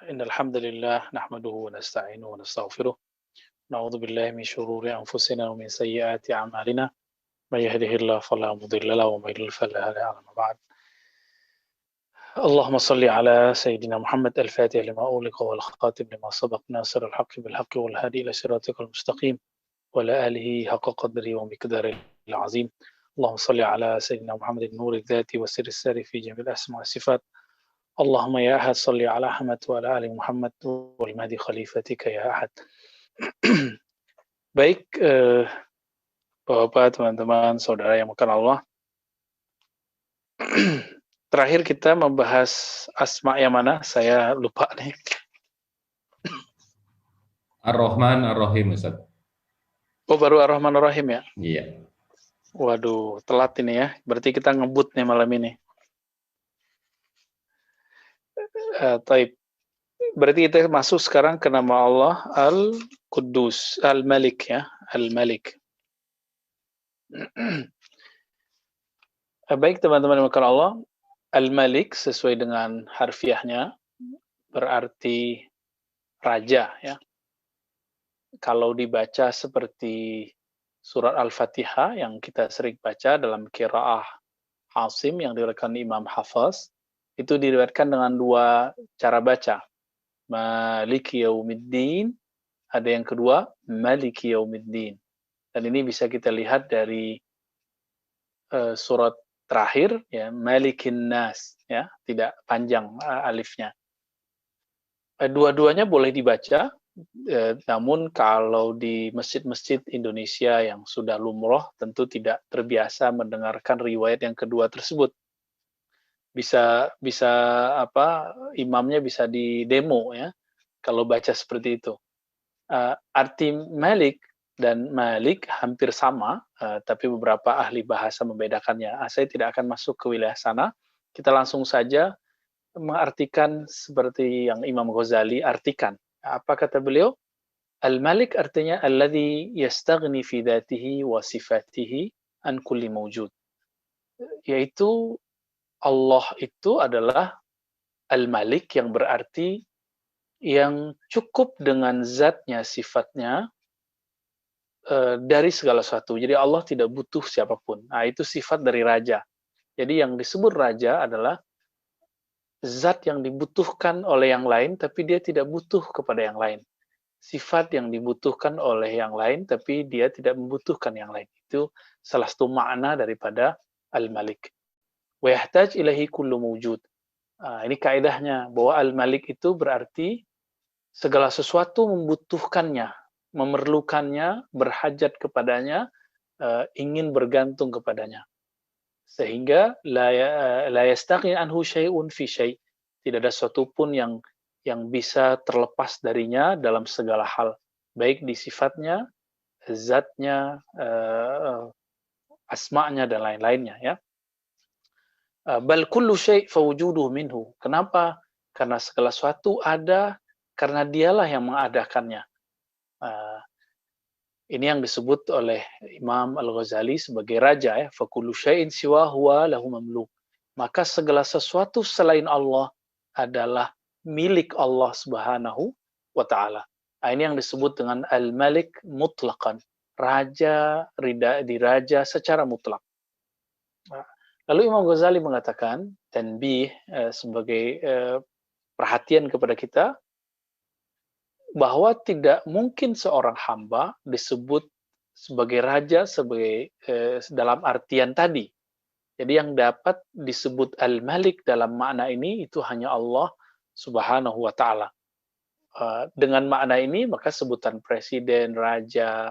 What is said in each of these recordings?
إن الحمد لله نحمده ونستعينه ونستغفره نعوذ بالله من شرور أنفسنا ومن سيئات أعمالنا من يهده الله فلا مضل له ومن يضلل فلا هادي له أما بعد اللهم صل على سيدنا محمد الفاتح لما أغلق والخاتم لما سبق ناصر الحق بالحق والهادي إلى صراطك المستقيم وعلى آله حق قدره ومقداره العظيم اللهم صل على سيدنا محمد النور الذاتي والسر الساري في جميع الأسماء والصفات اللهم يا أحد صل على أحمد وعلى آل محمد والمهدي خليفتك يا أحد. Baik, Bapak, teman-teman, saudara yang makan Allah. Terakhir kita membahas asma yang mana? Saya lupa nih. Ar-Rahman Ar-Rahim, Ustaz. Oh, baru Ar-Rahman Ar-Rahim ya? Iya. Waduh, telat ini ya. Berarti kita ngebut nih malam ini. Taib. Berarti kita masuk sekarang ke nama Allah Al-Quddus, Al-Malik ya, Al-Malik. Baik teman-teman yang makan Allah, Al-Malik sesuai dengan harfiahnya berarti raja ya. Kalau dibaca seperti surat Al-Fatihah yang kita sering baca dalam qiraah Asim yang diriwayatkan Imam Hafaz, itu diriwayatkan dengan dua cara baca. Maliki Yaumiddin, ada yang kedua Maliki Yaumiddin. Dan ini bisa kita lihat dari surat terakhir ya, Malikin Nas ya, tidak panjang alifnya. Dua-duanya boleh dibaca, namun kalau di masjid-masjid Indonesia yang sudah lumrah tentu tidak terbiasa mendengarkan riwayat yang kedua tersebut. Bisa imamnya bisa di demo ya kalau baca seperti itu. Arti Malik dan Malik hampir sama, tapi beberapa ahli bahasa membedakannya. Saya tidak akan masuk ke wilayah sana. Kita langsung saja mengartikan seperti yang Imam Ghazali artikan. Apa kata beliau? Al-Malik artinya alladhi yastaghni fi dhatihi wa sifatihi an kulli mawjud. Yaitu Allah itu adalah Al-Malik yang berarti yang cukup dengan zatnya, sifatnya dari segala sesuatu. Jadi Allah tidak butuh siapapun. Nah, itu sifat dari raja. Jadi yang disebut raja adalah zat yang dibutuhkan oleh yang lain, tapi dia tidak butuh kepada yang lain. Sifat yang dibutuhkan oleh yang lain, tapi dia tidak membutuhkan yang lain. Itu salah satu makna daripada Al-Malik. Wa yahtaj ilahi kullu mawjud. Ini kaidahnya, bahwa Al-Malik itu berarti segala sesuatu membutuhkannya, memerlukannya, berhajat kepadanya, ingin bergantung kepadanya. Sehingga la yastaqi anhu syai'un fi syai'. Tidak ada sesuatu pun yang bisa terlepas darinya dalam segala hal, baik di sifatnya, zatnya, asma'nya dan lain-lainnya ya. Bal kullu syai' fawujuduhu minhu. Kenapa? Karena segala sesuatu ada karena dialah yang mengadakannya. Ini yang disebut oleh Imam Al-Ghazali sebagai raja ya, fa kullu syai'in siwa huwa lahu mamluk. Maka segala sesuatu selain Allah adalah milik Allah Subhanahu wa taala. Ini yang disebut dengan Al-Malik mutlaqan. Raja, diraja secara mutlak. Lalu Imam Ghazali mengatakan, tanbih sebagai perhatian kepada kita, bahwa tidak mungkin seorang hamba disebut sebagai raja sebagai dalam artian tadi. Jadi yang dapat disebut Al-Malik dalam makna ini itu hanya Allah Subhanahu wa taala. Dengan makna ini maka sebutan presiden, raja,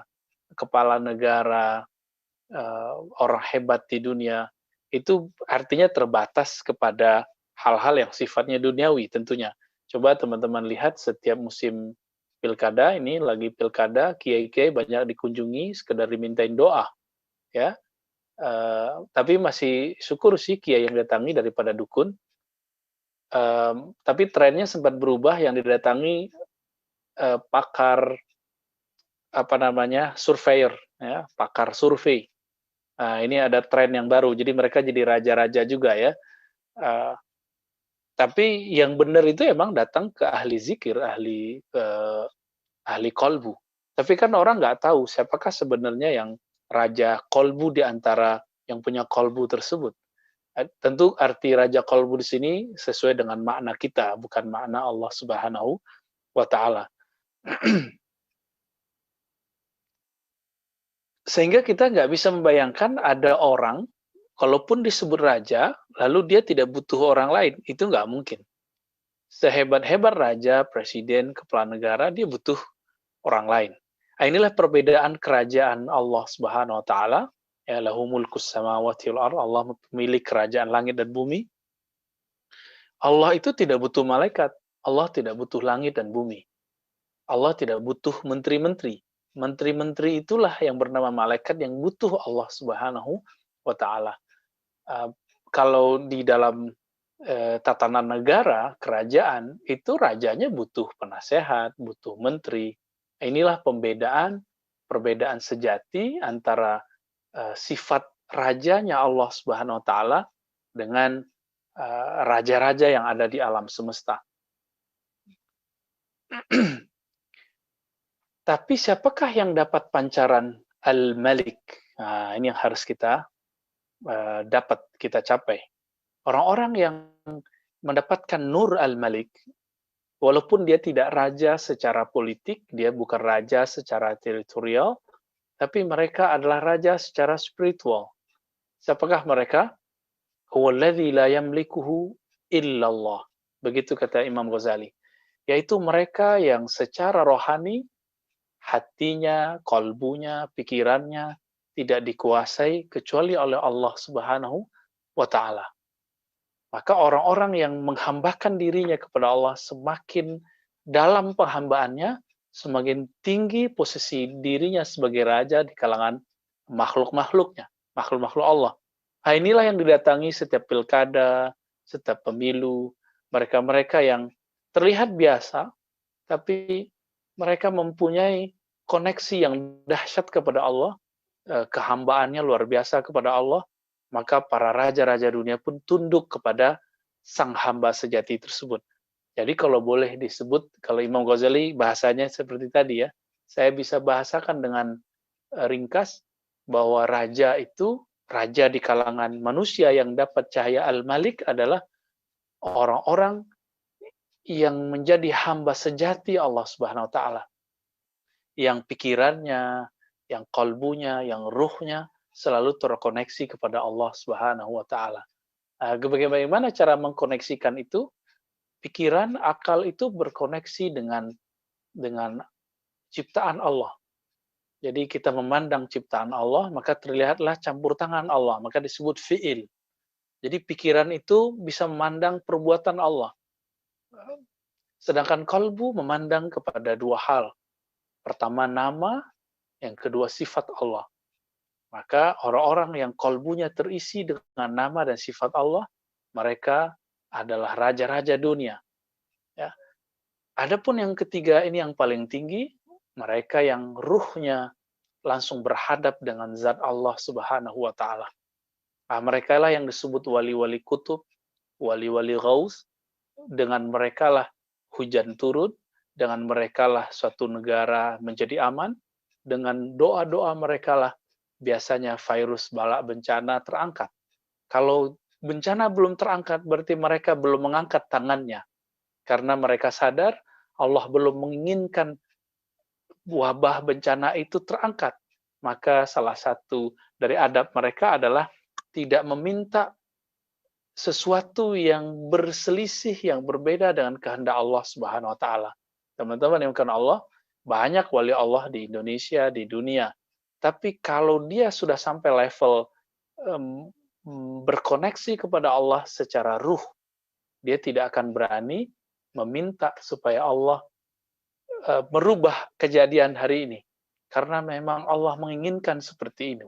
kepala negara, orang hebat di dunia itu artinya terbatas kepada hal-hal yang sifatnya duniawi tentunya. Coba teman-teman lihat setiap musim pilkada, ini lagi pilkada, kiai-kiai banyak dikunjungi sekedar dimintain doa ya. Tapi masih syukur sih kiai yang datangi daripada dukun. Tapi trennya sempat berubah, yang didatangi pakar surveyor ya, pakar survei. Ini ada tren yang baru, jadi mereka jadi raja-raja juga ya. Tapi yang benar itu emang datang ke ahli zikir, ahli kolbu. Tapi kan orang nggak tahu siapakah sebenarnya yang raja kolbu di antara yang punya kolbu tersebut. Tentu arti raja kolbu di sini sesuai dengan makna kita, bukan makna Allah Subhanahu wa Ta'ala. Sehingga kita nggak bisa membayangkan ada orang, kalaupun disebut raja, lalu dia tidak butuh orang lain. Itu nggak mungkin. Sehebat-hebat raja, presiden, kepala negara, dia butuh orang lain. Nah, inilah perbedaan kerajaan Allah Subhanahu wa taala, ya lahu mulkus samawati wal ardh, Allah memiliki kerajaan langit dan bumi. Allah itu tidak butuh malaikat, Allah tidak butuh langit dan bumi. Allah tidak butuh menteri-menteri. Menteri-menteri itulah yang bernama malaikat yang butuh Allah Subhanahu wa taala. Kalau di dalam tatanan negara, kerajaan, itu rajanya butuh penasehat, butuh menteri. Inilah perbedaan sejati antara sifat rajanya Allah Subhanahu wa taala dengan raja-raja yang ada di alam semesta. Tapi siapakah yang dapat pancaran Al-Malik? Nah, ini yang harus kita dapat kita capai. Orang-orang yang mendapatkan Nur Al-Malik, walaupun dia tidak raja secara politik, dia bukan raja secara teritorial, tapi mereka adalah raja secara spiritual. Siapakah mereka? Huwallazi la yamlikuhu illallah. Begitu kata Imam Ghazali. Yaitu mereka yang secara rohani, hatinya, kolbunya, pikirannya, tidak dikuasai kecuali oleh Allah Subhanahu wa Ta'ala. Maka orang-orang yang menghambakan dirinya kepada Allah semakin dalam penghambaannya, semakin tinggi posisi dirinya sebagai raja di kalangan makhluk-makhluknya, makhluk-makhluk Allah. Nah, inilah yang didatangi setiap pilkada, setiap pemilu, mereka-mereka yang terlihat biasa, tapi mereka mempunyai koneksi yang dahsyat kepada Allah, kehambaannya luar biasa kepada Allah, maka para raja-raja dunia pun tunduk kepada sang hamba sejati tersebut. Jadi kalau boleh disebut, kalau Imam Ghazali bahasanya seperti tadi ya, saya bisa bahasakan dengan ringkas bahwa raja itu, raja di kalangan manusia yang dapat cahaya Al-Malik adalah orang-orang yang menjadi hamba sejati Allah Subhanahu wa taala. Yang pikirannya, yang kolbunya, yang ruhnya selalu terkoneksi kepada Allah Subhanahu wa taala. Bagaimana cara mengkoneksikan itu? Pikiran, akal itu berkoneksi dengan ciptaan Allah. Jadi kita memandang ciptaan Allah, maka terlihatlah campur tangan Allah, maka disebut fi'il. Jadi pikiran itu bisa memandang perbuatan Allah. Sedangkan kalbu memandang kepada dua hal. Pertama nama, yang kedua sifat Allah. Maka orang-orang yang kalbunya terisi dengan nama dan sifat Allah, mereka adalah raja-raja dunia. Ya. Adapun yang ketiga ini yang paling tinggi, mereka yang ruhnya langsung berhadap dengan zat Allah Subhanahu wa taala. Nah, mereka lah yang disebut wali-wali kutub, wali-wali ghaus, dengan mereka lah hujan turun, dengan mereka lah suatu negara menjadi aman, dengan doa-doa mereka lah biasanya virus bala bencana terangkat. Kalau bencana belum terangkat, berarti mereka belum mengangkat tangannya. Karena mereka sadar Allah belum menginginkan wabah bencana itu terangkat. Maka salah satu dari adab mereka adalah tidak meminta sesuatu yang berselisih, yang berbeda dengan kehendak Allah Subhanahu wa taala. Teman-teman yang bukan Allah, banyak wali Allah di Indonesia, di dunia. Tapi kalau dia sudah sampai level berkoneksi kepada Allah secara ruh, dia tidak akan berani meminta supaya Allah merubah kejadian hari ini. Karena memang Allah menginginkan seperti ini.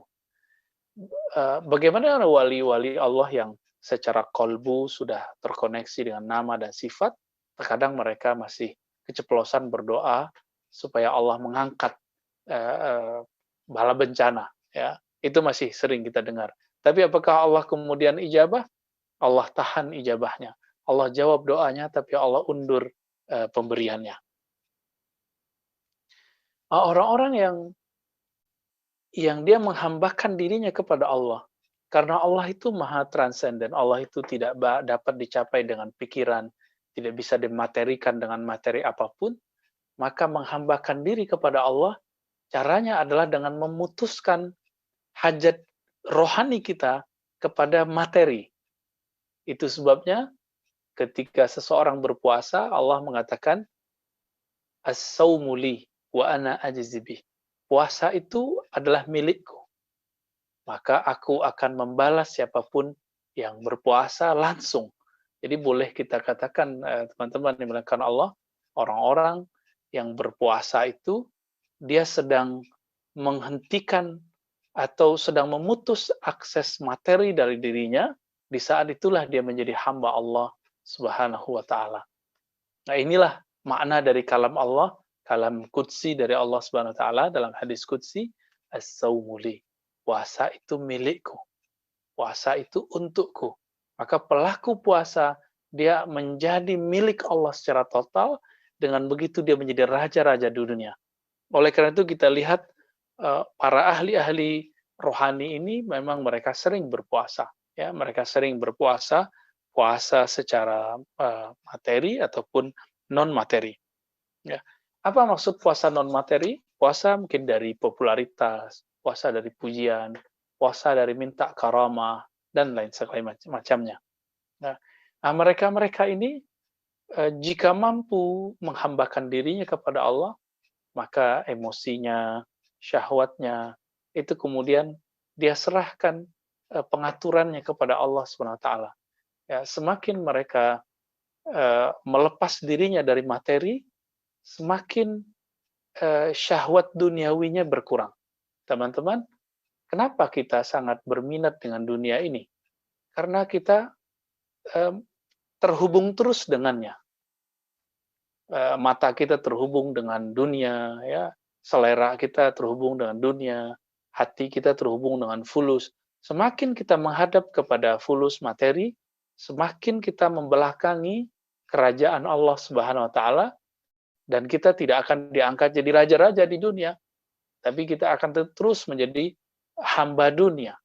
Bagaimana wali-wali Allah yang secara kolbu sudah terkoneksi dengan nama dan sifat, terkadang mereka masih keceplosan berdoa supaya Allah mengangkat bala bencana. Ya, itu masih sering kita dengar. Tapi apakah Allah kemudian ijabah? Allah tahan ijabahnya. Allah jawab doanya, tapi Allah undur pemberiannya. Orang-orang yang dia menghambakan dirinya kepada Allah, karena Allah itu maha transenden, Allah itu tidak dapat dicapai dengan pikiran, tidak bisa dimaterikan dengan materi apapun, maka menghambakan diri kepada Allah, caranya adalah dengan memutuskan hajat rohani kita kepada materi. Itu sebabnya ketika seseorang berpuasa, Allah mengatakan, as-sawmu li wa ana ajzi bih. Puasa itu adalah milikku, maka aku akan membalas siapapun yang berpuasa langsung. Jadi boleh kita katakan, teman-teman yang dimuliakan Allah, orang-orang yang berpuasa itu, dia sedang menghentikan atau sedang memutus akses materi dari dirinya, di saat itulah dia menjadi hamba Allah Subhanahu wa Ta'ala. Nah, inilah makna dari kalam Allah, kalam qudsi dari Allah Subhanahu wa Ta'ala dalam hadis qudsi, as-sawmu li. Puasa itu milikku. Puasa itu untukku. Maka pelaku puasa, dia menjadi milik Allah secara total, dengan begitu dia menjadi raja-raja di dunia. Oleh karena itu kita lihat para ahli-ahli rohani ini memang mereka sering berpuasa. Ya, mereka sering berpuasa, puasa secara materi ataupun non materi. Ya. Apa maksud puasa non materi? Puasa mungkin dari popularitas, puasa dari pujian, puasa dari minta karamah dan lain macamnya. Nah, mereka-mereka ini jika mampu menghambakan dirinya kepada Allah, maka emosinya, syahwatnya itu kemudian dia serahkan pengaturannya kepada Allah Subhanahu wa taala. Ya, semakin mereka melepas dirinya dari materi, semakin syahwat duniawinya berkurang. Teman-teman, kenapa kita sangat berminat dengan dunia ini? Karena kita terhubung terus dengannya. Mata kita terhubung dengan dunia, ya, selera kita terhubung dengan dunia, hati kita terhubung dengan fulus. Semakin kita menghadap kepada fulus materi, semakin kita membelakangi kerajaan Allah Subhanahu wa taala, dan kita tidak akan diangkat jadi raja-raja di dunia, tapi kita akan terus menjadi hamba dunia.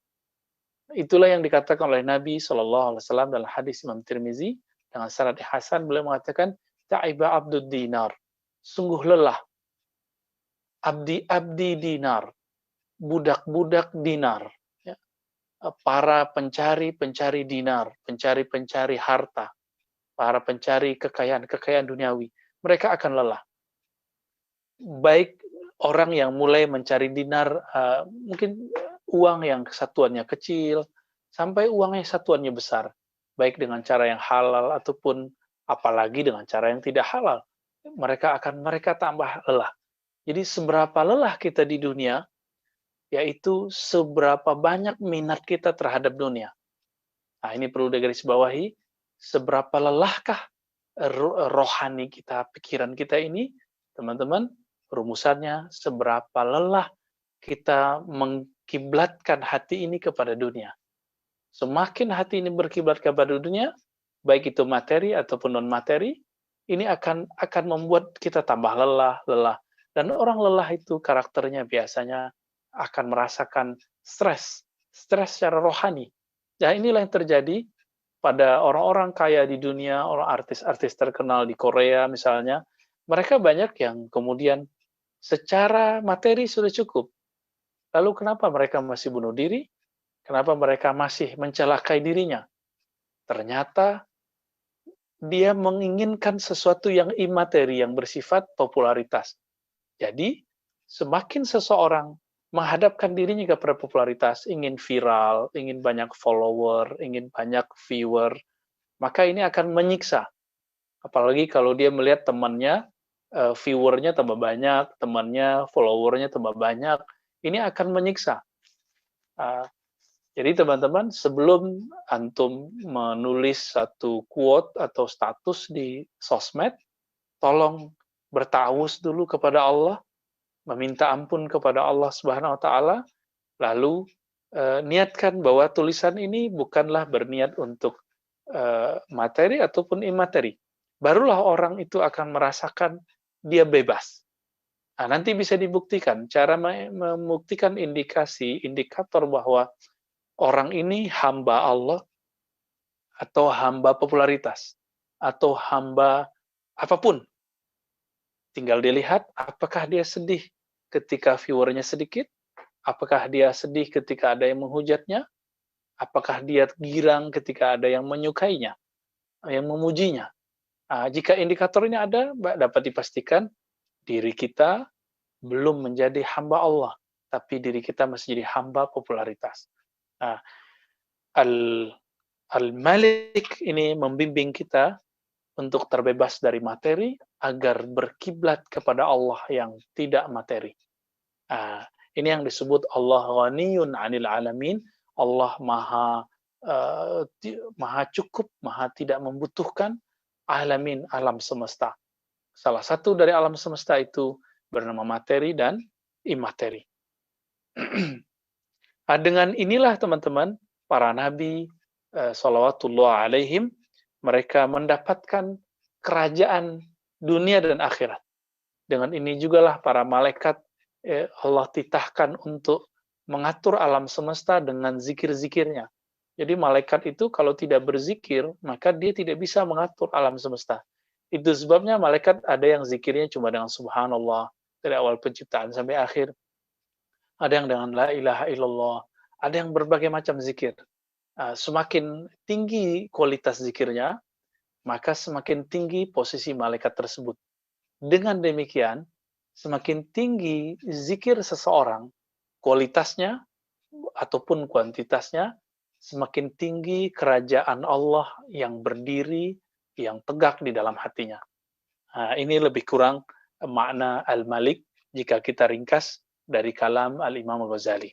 Itulah yang dikatakan oleh Nabi SAW dalam hadis Imam Tirmizi dengan sanad hasan, beliau mengatakan, ta'iba abdud dinar, sungguh lelah abdi dinar, budak-budak dinar, ya, para pencari dinar, pencari harta, para pencari kekayaan duniawi, mereka akan lelah. Baik orang yang mulai mencari dinar, mungkin uang yang satuannya kecil, sampai uang yang satuannya besar, baik dengan cara yang halal ataupun apalagi dengan cara yang tidak halal, mereka tambah lelah. Jadi seberapa lelah kita di dunia, yaitu seberapa banyak minat kita terhadap dunia. Nah, ini perlu digarisbawahi, seberapa lelahkah rohani kita, pikiran kita ini, teman-teman, rumusannya seberapa lelah kita mengkiblatkan hati ini kepada dunia. Semakin hati ini berkiblat kepada dunia, baik itu materi ataupun non materi, ini akan membuat kita tambah lelah. Dan orang lelah itu karakternya biasanya akan merasakan stres secara rohani. Ya, inilah yang terjadi pada orang-orang kaya di dunia, orang artis-artis terkenal di Korea misalnya. Mereka banyak yang kemudian secara materi sudah cukup. Lalu kenapa mereka masih bunuh diri? Kenapa mereka masih mencelakai dirinya? Ternyata dia menginginkan sesuatu yang imateri, yang bersifat popularitas. Jadi, semakin seseorang menghadapkan dirinya kepada popularitas, ingin viral, ingin banyak follower, ingin banyak viewer, maka ini akan menyiksa. Apalagi kalau dia melihat temannya, viewernya tambah banyak, temannya, followernya tambah banyak, ini akan menyiksa. Jadi teman-teman, sebelum antum menulis satu quote atau status di sosmed, tolong bertawus dulu kepada Allah, meminta ampun kepada Allah Subhanahu wa taala, lalu niatkan bahwa tulisan ini bukanlah berniat untuk materi ataupun imateri. Barulah orang itu akan merasakan dia bebas. Nah, nanti bisa dibuktikan, cara membuktikan indikator bahwa orang ini hamba Allah atau hamba popularitas atau hamba apapun. Tinggal dilihat apakah dia sedih ketika viewernya sedikit, apakah dia sedih ketika ada yang menghujatnya, apakah dia girang ketika ada yang menyukainya, yang memujinya. Jika indikator ini ada, dapat dipastikan diri kita belum menjadi hamba Allah, tapi diri kita masih jadi hamba popularitas. Nah, Al-Malik ini membimbing kita untuk terbebas dari materi agar berkiblat kepada Allah yang tidak materi. Ini yang disebut Allah ghaniyun 'anil alamin. Allah maha cukup, maha tidak membutuhkan alamin, alam semesta. Salah satu dari alam semesta itu bernama materi dan imateri. Dengan inilah teman-teman, para nabi shalawatullah alaihim, mereka mendapatkan kerajaan dunia dan akhirat. Dengan ini jugalah para malaikat Allah titahkan untuk mengatur alam semesta dengan zikir-zikirnya. Jadi malaikat itu kalau tidak berzikir, maka dia tidak bisa mengatur alam semesta. Itu sebabnya malaikat ada yang zikirnya cuma dengan subhanallah, dari awal penciptaan sampai akhir. Ada yang dengan la ilaha illallah, ada yang berbagai macam zikir. Semakin tinggi kualitas zikirnya, maka semakin tinggi posisi malaikat tersebut. Dengan demikian, semakin tinggi zikir seseorang, kualitasnya ataupun kuantitasnya, semakin tinggi kerajaan Allah yang berdiri, yang tegak di dalam hatinya. Ini lebih kurang makna Al-Malik jika kita ringkas dari kalam Al-Imam Al-Ghazali.